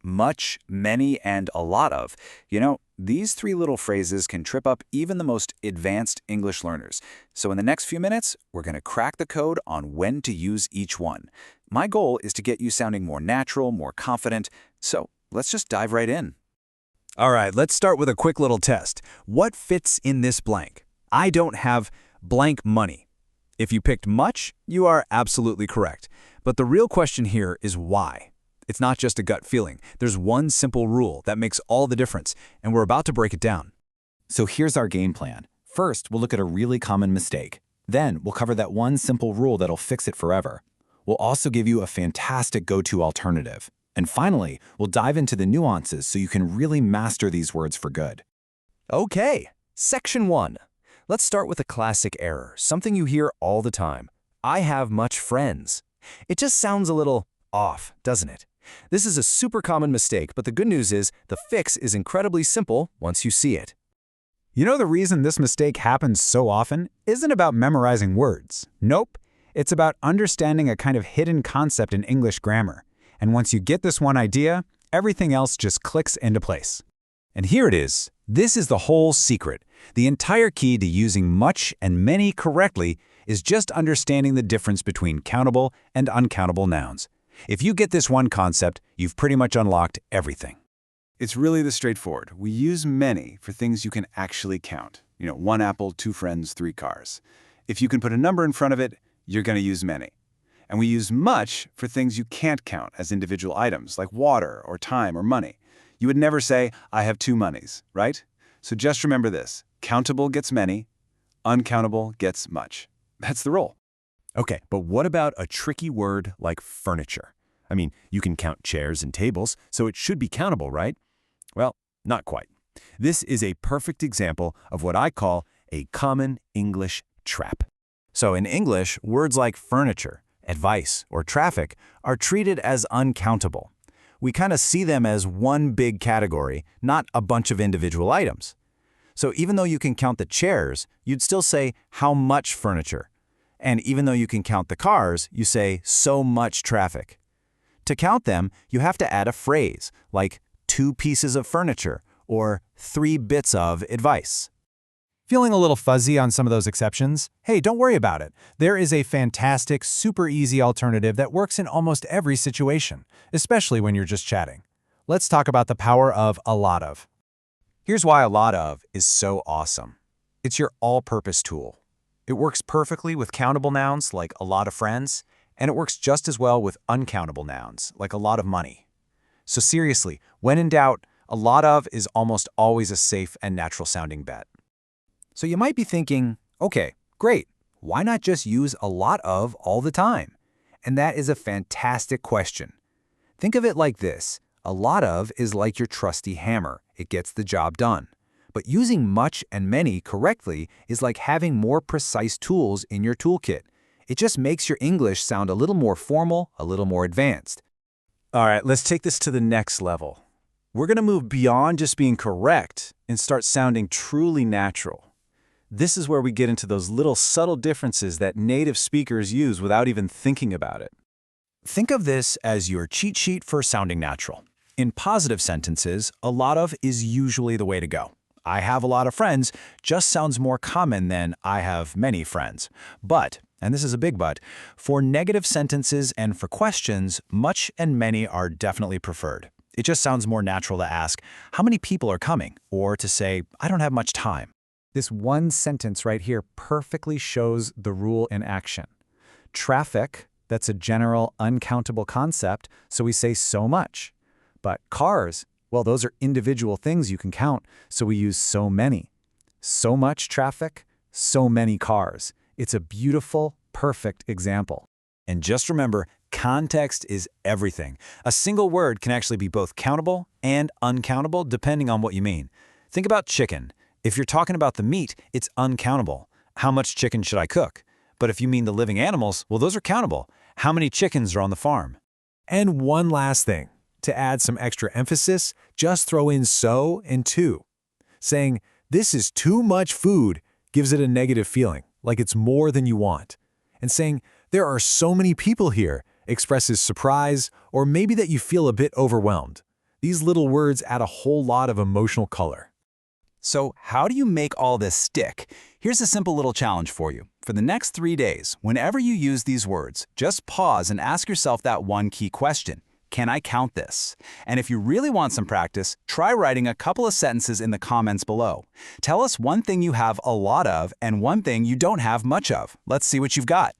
much, many, and a lot of. These three little phrases can trip up even the most advanced English learners. So in the next few minutes, we're going to crack the code on when to use each one. My goal is to get you sounding more natural, more confident. So let's just dive right in. All right, let's start with a quick little test. What fits in this blank? I don't have blank money. If you picked much, you are absolutely correct. But the real question here is why. It's not just a gut feeling. There's one simple rule that makes all the difference, and we're about to break it down. So here's our game plan. First, we'll look at a really common mistake. Then, we'll cover that one simple rule that'll fix it forever. We'll also give you a fantastic go-to alternative. And finally, we'll dive into the nuances so you can really master these words for good. Okay, Section 1. Let's start with a classic error, something you hear all the time. I have much friends. It just sounds a little off, doesn't it? This is a super common mistake, but the good news is the fix is incredibly simple once you see it. You know, the reason this mistake happens so often isn't about memorizing words. Nope, it's about understanding a kind of hidden concept in English grammar. And once you get this one idea, everything else just clicks into place. And here it is. This is the whole secret. The entire key to using much and many correctly is just understanding the difference between countable and uncountable nouns. If you get this one concept, you've pretty much unlocked everything. It's really this straightforward. We use many for things you can actually count. 1 apple, 2 friends, 3 cars. If you can put a number in front of it, you're going to use many. And we use much for things you can't count as individual items, like water or time or money. You would never say, I have 2 monies, right? So just remember this. Countable gets many, uncountable gets much. That's the rule. Okay, but what about a tricky word like furniture? I mean, you can count chairs and tables, so it should be countable, right? Well, not quite. This is a perfect example of what I call a common English trap. So in English, words like furniture, advice, or traffic are treated as uncountable. We kind of see them as one big category, not a bunch of individual items. So even though you can count the chairs, you'd still say how much furniture. And even though you can count the cars, you say so much traffic. To count them, you have to add a phrase, like 2 pieces of furniture or 3 bits of advice. Feeling a little fuzzy on some of those exceptions? Hey, don't worry about it. There is a fantastic, super easy alternative that works in almost every situation, especially when you're just chatting. Let's talk about the power of a lot of. Here's why a lot of is so awesome. It's your all-purpose tool. It works perfectly with countable nouns like a lot of friends, and it works just as well with uncountable nouns like a lot of money. So seriously, when in doubt, a lot of is almost always a safe and natural-sounding bet. So you might be thinking, okay, great, why not just use a lot of all the time? And that is a fantastic question. Think of it like this. A lot of is like your trusty hammer. It gets the job done. But using much and many correctly is like having more precise tools in your toolkit. It just makes your English sound a little more formal, a little more advanced. All right, let's take this to the next level. We're going to move beyond just being correct and start sounding truly natural. This is where we get into those little subtle differences that native speakers use without even thinking about it. Think of this as your cheat sheet for sounding natural. In positive sentences, a lot of is usually the way to go. I have a lot of friends just sounds more common than I have many friends. But, and this is a big but, for negative sentences and for questions, much and many are definitely preferred. It just sounds more natural to ask, how many people are coming? Or to say, I don't have much time. This one sentence right here perfectly shows the rule in action. Traffic, that's a general, uncountable concept, so we say so much. But cars, well, those are individual things you can count, so we use so many. So much traffic, so many cars. It's a beautiful, perfect example. And just remember, context is everything. A single word can actually be both countable and uncountable depending on what you mean. Think about chicken. If you're talking about the meat, it's uncountable. How much chicken should I cook? But if you mean the living animals, well, those are countable. How many chickens are on the farm? And one last thing. To add some extra emphasis, just throw in so and too. Saying, this is too much food gives it a negative feeling, like it's more than you want. And saying, there are so many people here expresses surprise or maybe that you feel a bit overwhelmed. These little words add a whole lot of emotional color. So how do you make all this stick? Here's a simple little challenge for you. For the next 3 days, whenever you use these words, just pause and ask yourself that one key question. Can I count this? And if you really want some practice, try writing a couple of sentences in the comments below. Tell us one thing you have a lot of and one thing you don't have much of. Let's see what you've got.